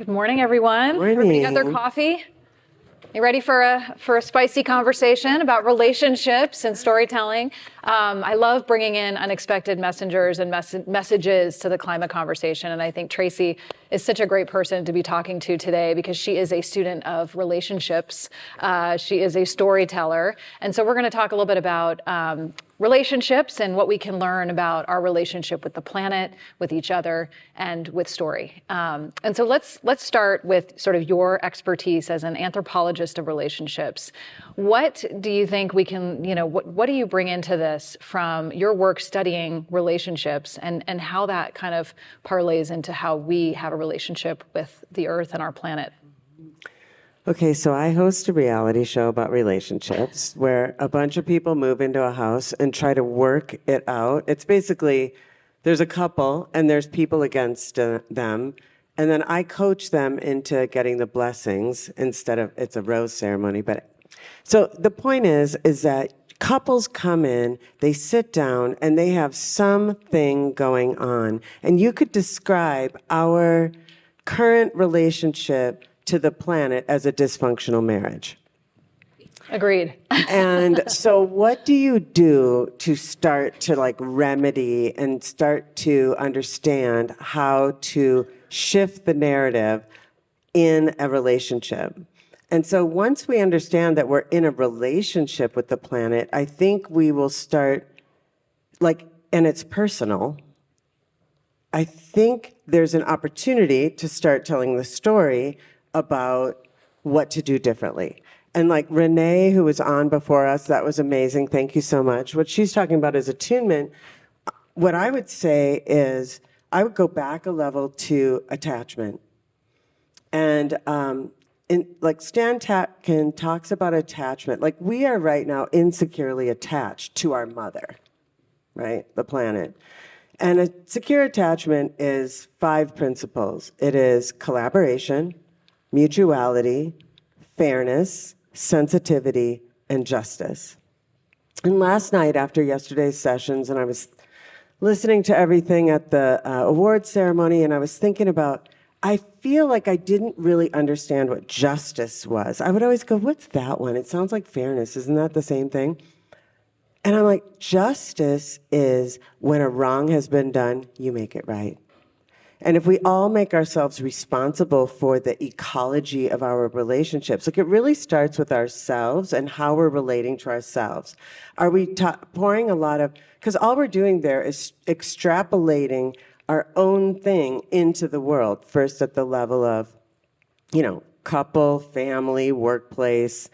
Good morning, everyone. Morning. Everybody got their coffee? You ready for a spicy conversation about relationships and storytelling? I love bringing in unexpected messengers and messages to the climate conversation, and I think Tracy is such a great person to be talking to today because she is a student of relationships. She is a storyteller, and so we're going to talk a little bit about relationships and what we can learn about our relationship with the planet, with each other, and with story. And so let's start with sort of your expertise as an anthropologist of relationships. What do you think we can, what do you bring into this from your work studying relationships and how that kind of parlays into how we have a relationship with the earth and our planet? Okay, so I host a reality show about relationships where a bunch of people move into a house and try to work it out. It's basically, there's a couple and there's people against them, and then I coach them into getting the blessings instead of, it's a rose ceremony. But so the point is that couples come in, they sit down, and they have something going on. And you could describe our current relationship to the planet as a dysfunctional marriage. Agreed. And so what do you do to start to remedy and start to understand how to shift the narrative in a relationship? And so once we understand that we're in a relationship with the planet, I think we will start, and it's personal, I think there's an opportunity to start telling the story about what to do differently. And like Renee, who was on before us, that was amazing. Thank you so much. What she's talking about is attunement. What I would say is I would go back a level to attachment. And Stan Tatkin talks about attachment. Like we are right now insecurely attached to our mother, right? The planet. And a secure attachment is 5 principles. It is collaboration, mutuality, fairness, sensitivity, and justice. And last night after yesterday's sessions, and I was listening to everything at the awards ceremony, and I was thinking about, I feel like I didn't really understand what justice was. I would always go, what's that one? It sounds like fairness. Isn't that the same thing? And I'm like, justice is when a wrong has been done, you make it right. And if we all make ourselves responsible for the ecology of our relationships, it really starts with ourselves and how we're relating to ourselves. Are we pouring a lot of, because all we're doing there is extrapolating our own thing into the world, first at the level of, couple, family, workplace,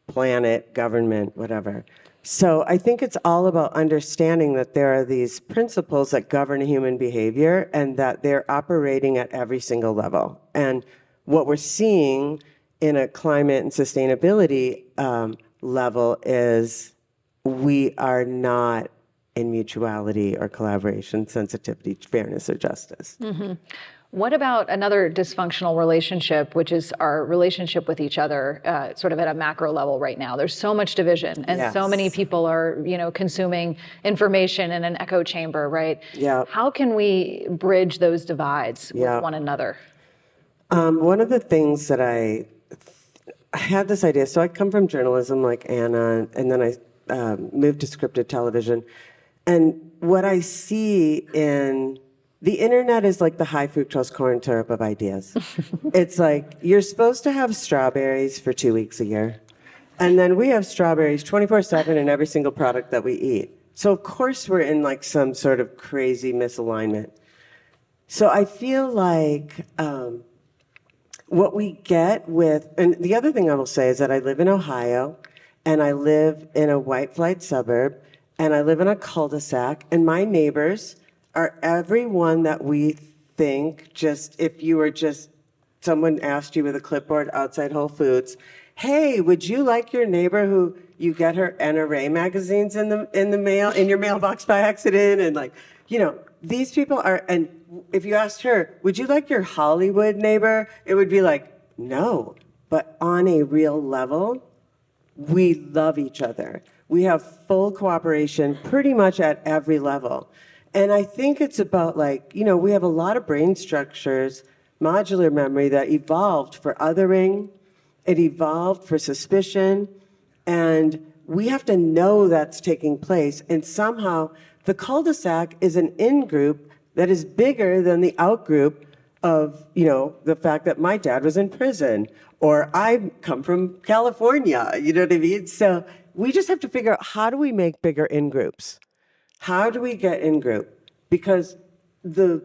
planet, government, whatever. So I think it's all about understanding that there are these principles that govern human behavior and that they're operating at every single level. And what we're seeing in a climate and sustainability level is we are not in mutuality or collaboration, sensitivity, fairness, or justice. Mm-hmm. What about another dysfunctional relationship, which is our relationship with each other, sort of at a macro level right now? There's so much division, and so many people are, consuming information in an echo chamber, right? Yeah. How can we bridge those divides with one another? One of the things that I had this idea, so I come from journalism like Anna, and then I moved to scripted television. And what I see in the internet is like the high fructose corn syrup of ideas. It's like you're supposed to have strawberries for 2 weeks a year. And then we have strawberries 24/7 in every single product that we eat. So of course we're in some sort of crazy misalignment. So I feel like what we get with, and the other thing I will say is that I live in Ohio, and I live in a white flight suburb, and I live in a cul-de-sac, and my neighbors are everyone that we think if you were someone asked you with a clipboard outside Whole Foods, hey, would you like your neighbor who you get her NRA magazines in the mail, in your mailbox by accident? And these people are, and if you asked her, would you like your Hollywood neighbor? It would be like, no. But on a real level, we love each other. We have full cooperation pretty much at every level. And I think it's about we have a lot of brain structures modular memory that evolved for othering, it evolved for suspicion, and we have to know that's taking place. And somehow the cul-de-sac is an in-group that is bigger than the out-group of, the fact that my dad was in prison, or I come from California, you know what I mean? So we just have to figure out, how do we make bigger in-groups? How do we get in-group? Because the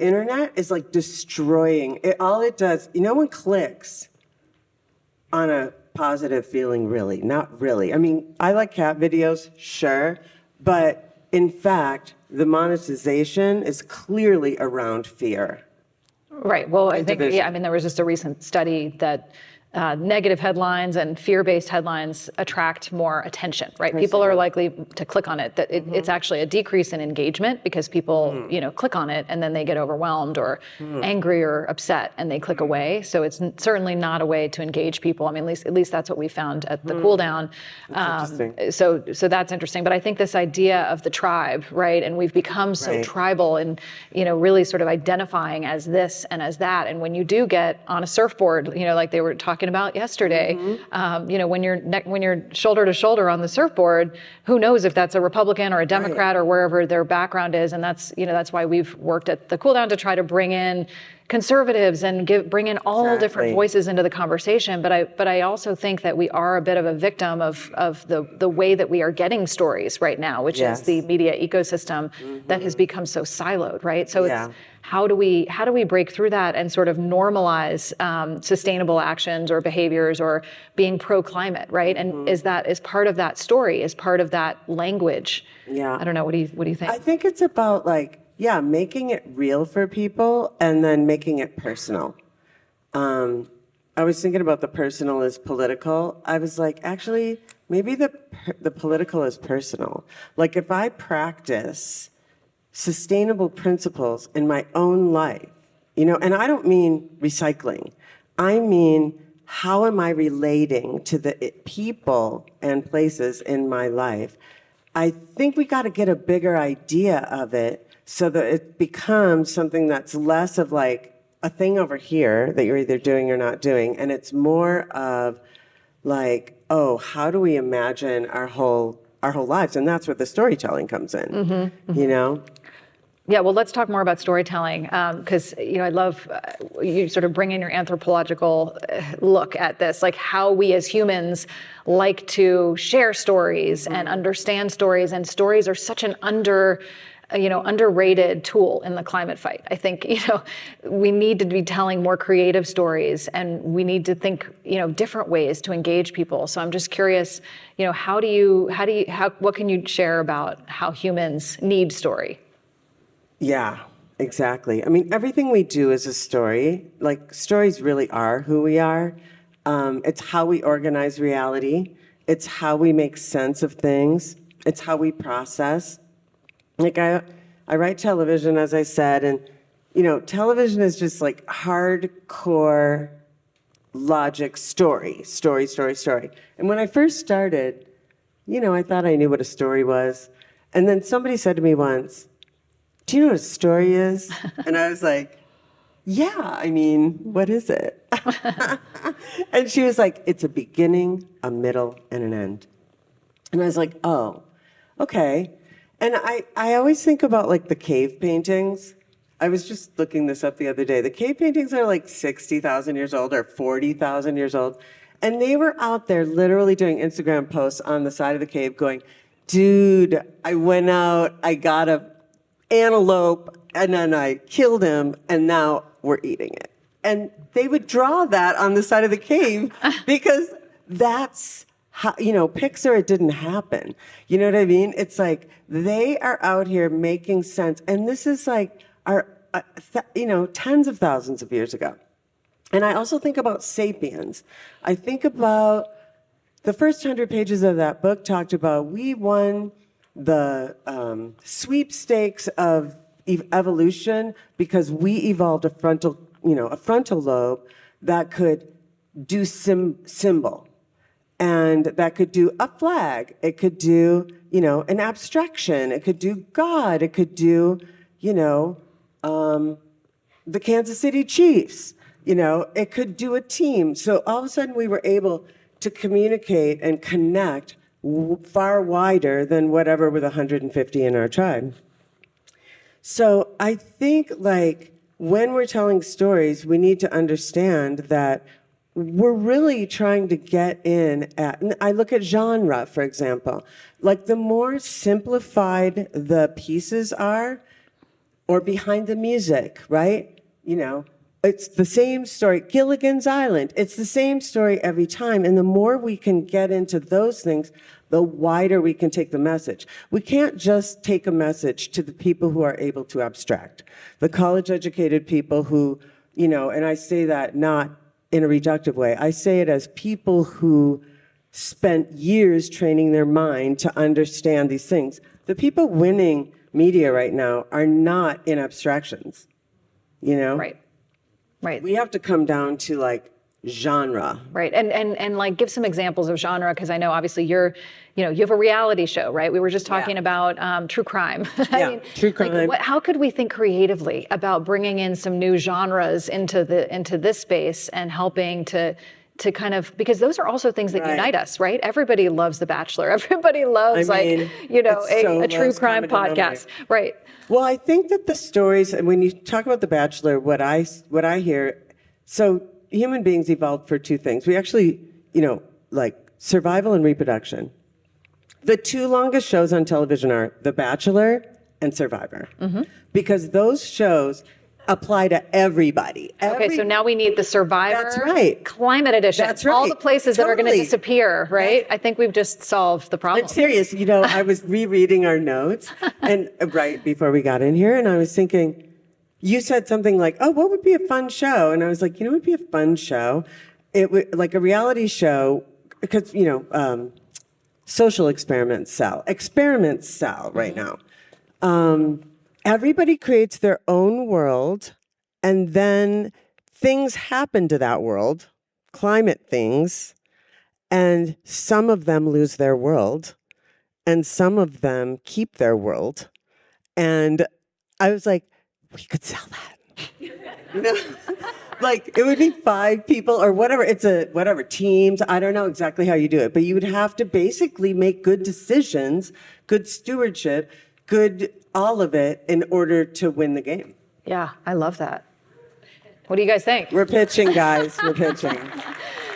internet is like destroying it. All it does, no one clicks on a positive feeling, really, not really. I mean, I like cat videos, sure, but in fact, the monetization is clearly around fear. Right. Well, I think, division. yeah, I mean, there was just a recent study that negative headlines and fear-based headlines attract more attention, right? People are likely to click on it. That it's actually a decrease in engagement because people, click on it and then they get overwhelmed or angry or upset and they click away. So it's certainly not a way to engage people. I mean, at least that's what we found at the cool down. So that's interesting. But I think this idea of the tribe, right? And we've become so tribal and, really sort of identifying as this and as that. And when you do get on a surfboard, like they were talking about yesterday, when you're shoulder to shoulder on the surfboard, who knows if that's a Republican or a Democrat or wherever their background is. And that's why we've worked at the Cool Down to try to bring in conservatives and bring in all different voices into the conversation. But I also think that we are a bit of a victim of the way that we are getting stories right now, which is the media ecosystem that has become so siloed, right? So it's how do we break through that and sort of normalize sustainable actions or behaviors or being pro-climate, right? And is part of that story, is part of that language? Yeah. I don't know. What do you think? I think it's about making it real for people and then making it personal. I was thinking about the personal is political. I was like, actually, maybe the political is personal. Like if I practice sustainable principles in my own life, and I don't mean recycling. I mean, how am I relating to the people and places in my life? I think we got to get a bigger idea of it so that it becomes something that's less of like a thing over here that you're either doing or not doing. And it's more of like, oh, how do we imagine our whole lives? And that's where the storytelling comes in, Yeah, well, let's talk more about storytelling because, I love you sort of bring in your anthropological look at this, like how we as humans like to share stories and understand stories. And stories are such an underrated tool in the climate fight. I think, we need to be telling more creative stories and we need to think, different ways to engage people. So I'm just curious, what can you share about how humans need story? Yeah, exactly. I mean, everything we do is a story. Like, stories really are who we are. It's how we organize reality. It's how we make sense of things. It's how we process. Like, I write television, as I said, and, television is just like hardcore logic story. And when I first started, I thought I knew what a story was. And then somebody said to me once, do you know what a story is? And I was like, yeah, I mean, what is it? And she was like, it's a beginning, a middle, and an end. And I was like, oh, okay. And I always think about like the cave paintings. I was just looking this up the other day. The cave paintings are like 60,000 years old or 40,000 years old. And they were out there literally doing Instagram posts on the side of the cave going, dude, I went out, I got a antelope, and then I killed him, and now we're eating it. And they would draw that on the side of the cave because that's how, Pixar, it didn't happen. You know what I mean? It's like they are out here making sense. And this is like tens of thousands of years ago. And I also think about Sapiens. I think about the first 100 pages of that book talked about we won the sweepstakes of evolution because we evolved a frontal lobe that could do symbol, and that could do a flag. It could do, an abstraction. It could do God. It could do, the Kansas City Chiefs. It could do a team. So all of a sudden we were able to communicate and connect far wider than whatever with 150 in our tribe. So I think when we're telling stories, we need to understand that we're really trying to get in at, I look at genre, for example. The more simplified the pieces are, or behind the music, right? It's the same story. Gilligan's Island, it's the same story every time. And the more we can get into those things, the wider we can take the message. We can't just take a message to the people who are able to abstract. The college-educated people who, and I say that not in a reductive way. I say it as people who spent years training their mind to understand these things. The people winning media right now are not in abstractions, Right. We have to come down to genre. Right. And give some examples of genre, because I know obviously you have a reality show, right? We were just talking about true crime. Yeah, true crime. How could we think creatively about bringing in some new genres into this space and helping to kind of, because those are also things that unite us, right? Everybody loves The Bachelor. Everybody loves a true crime podcast, right? Well, I think that the stories, and when you talk about The Bachelor, what I hear, so human beings evolved for two things. We actually, survival and reproduction. The two longest shows on television are The Bachelor and Survivor, because those shows apply to everybody. Okay, so now we need the Survivor. That's right. Climate edition. That's right. All the places that are going to disappear, right? I think we've just solved the problem. I'm serious. I was rereading our notes and right before we got in here, and I was thinking, you said something like, "Oh, what would be a fun show?" And I was like, what would be a fun show? It would a reality show, because social experiments sell. Experiments sell right now. Everybody creates their own world, and then things happen to that world, climate things, and some of them lose their world, and some of them keep their world. And I was like, we could sell that. It would be 5 people or whatever. It's whatever, teams. I don't know exactly how you do it, but you would have to basically make good decisions, good stewardship, good all of it in order to win the game. Yeah, I love that. What do you guys think? We're pitching, guys. We're pitching.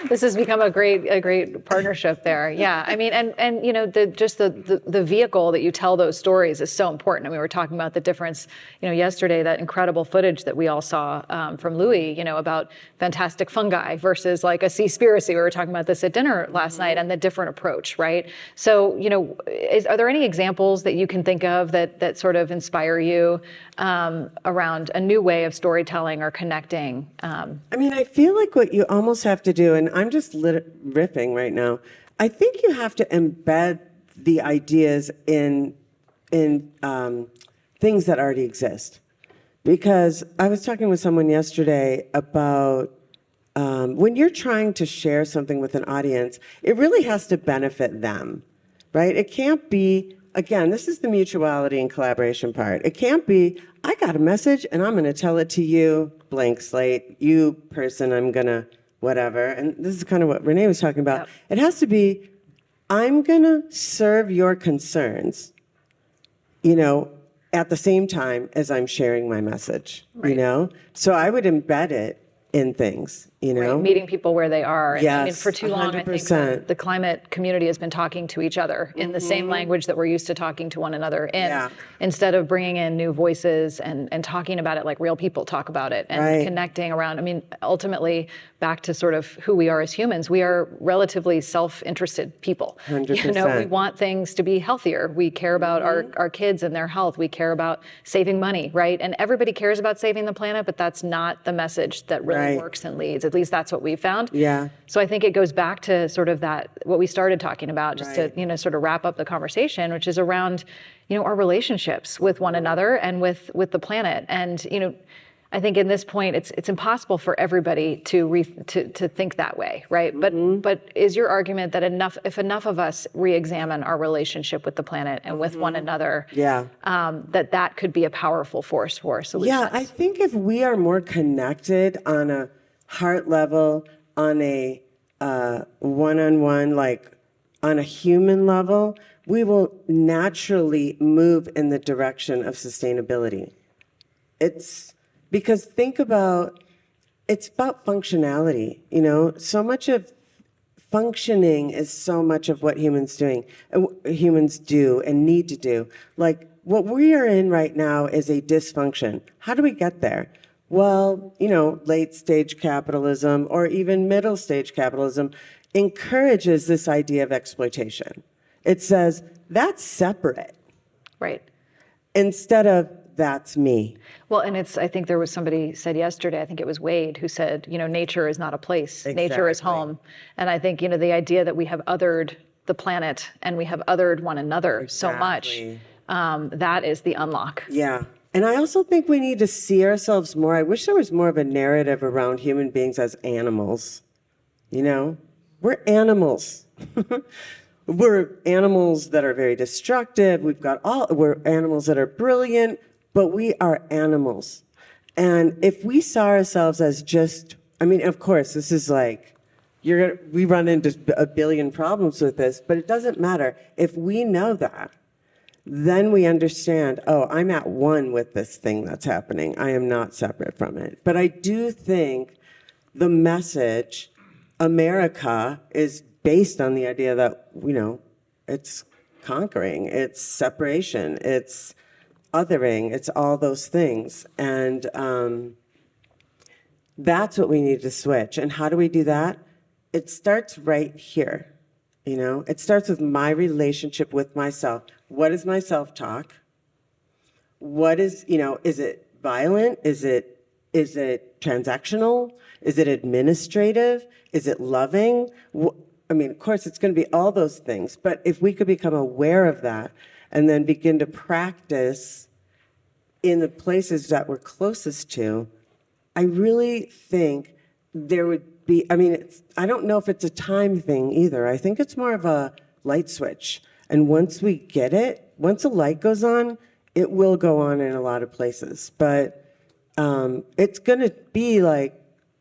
This has become a great partnership there. Yeah, I mean, and the vehicle that you tell those stories is so important. And we were talking about the difference, yesterday, that incredible footage that we all saw from Louis, about fantastic fungi versus a seaspiracy. We were talking about this at dinner last night, and the different approach, right? So, are there any examples that you can think of that sort of inspire you around a new way of storytelling or connecting? I feel like what you almost have to do, and I'm just riffing right now, I think you have to embed the ideas in things that already exist. Because I was talking with someone yesterday about when you're trying to share something with an audience, it really has to benefit them, right? It can't be, again, this is the mutuality and collaboration part. It can't be, I got a message and I'm going to tell it to you, blank slate, you person, I'm going to whatever. And this is kind of what Renee was talking about. Yep. It has to be, I'm going to serve your concerns, at the same time as I'm sharing my message, right. So I would embed it in things, Right. Meeting people where they are. And yes, for too long, 100%. I think the climate community has been talking to each other in the same language that we're used to talking to one another in, instead of bringing in new voices and talking about it like real people talk about it and connecting around. Ultimately, back to sort of who we are as humans, we are relatively self-interested people. 100%. We want things to be healthier. We care about our kids and their health. We care about saving money, right? And everybody cares about saving the planet, but that's not the message that really works and leads. At least that's what we found. Yeah. So I think it goes back to sort of that, what we started talking about, just to, sort of wrap up the conversation, which is around, our relationships with one another and with the planet. And, I think in this point, it's impossible for everybody to think that way, right? But is your argument that if enough of us re-examine our relationship with the planet and with one another, that could be a powerful force for solutions? Yeah, I think if we are more connected on a heart level, on a one-on-one, like on a human level, we will naturally move in the direction of sustainability. It's because think about, it's about functionality, you know? So much of functioning is so much of what humans do and need to do. Like what we are in right now is a dysfunction. How do we get there? Well, you know, late stage capitalism or even middle stage capitalism encourages this idea of exploitation. It says, that's separate. Right. Instead of, that's me. Well, and I think there was somebody said yesterday, I think it was Wade, who said, you know, nature is not a place, nature is home. And I think, you know, the idea that we have othered the planet and we have othered one another so much, that is the unlock. Yeah. And I also think we need to see ourselves more. I wish there was more of a narrative around human beings as animals. You know, we're animals. We're animals that are very destructive. We're animals that are brilliant, but we are animals. And if we saw ourselves as just, I mean, of course, this is like, we run into a billion problems with this, but it doesn't matter. If we know that, then we understand, oh, I'm at one with this thing that's happening. I am not separate from it. But I do think the message, America, is based on the idea that, you know, it's conquering, it's separation, it's othering, it's all those things. And that's what we need to switch. And how do we do that? It starts right here. You know, it starts with my relationship with myself. What is my self-talk? What is, you know, is it violent? Is it transactional? Is it administrative? Is it loving? I mean, of course, it's going to be all those things. But if we could become aware of that and then begin to practice in the places that we're closest to, I really think there would be, I mean, I don't know if it's a time thing either. I think it's more of a light switch. And once we get it, once a light goes on, it will go on in a lot of places. But it's going to be like,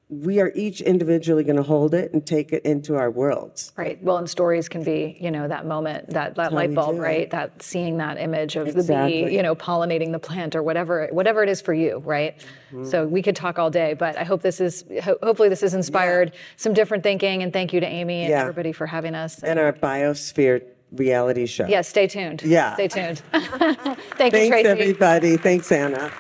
we are each individually going to hold it and take it into our worlds. Right. Well, and stories can be, you know, that moment, that light bulb, right? That seeing that image of the bee, you know, pollinating the plant or whatever it is for you, right? Mm-hmm. So we could talk all day, but I hope hopefully this has inspired some different thinking. And thank you to Amy and everybody for having us. And our Biosphere reality show. Yeah, stay tuned. Yeah. Stay tuned. Thank you, Thanks, Tracy. everybody. Thanks, Anna.